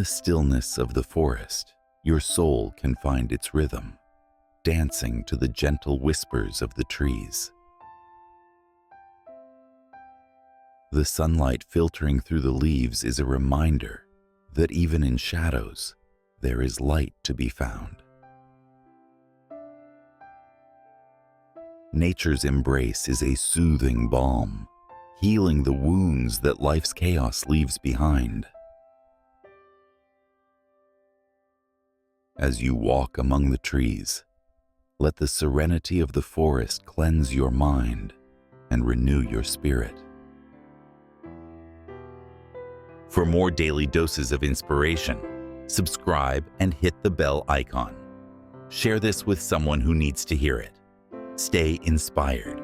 the stillness of the forest, your soul can find its rhythm, dancing to the gentle whispers of the trees. The sunlight filtering through the leaves is a reminder that even in shadows, there is light to be found. Nature's embrace is a soothing balm, healing the wounds that life's chaos leaves behind. As you walk among the trees, let the serenity of the forest cleanse your mind and renew your spirit. For more daily doses of inspiration, subscribe and hit the bell icon. Share this with someone who needs to hear it. Stay inspired.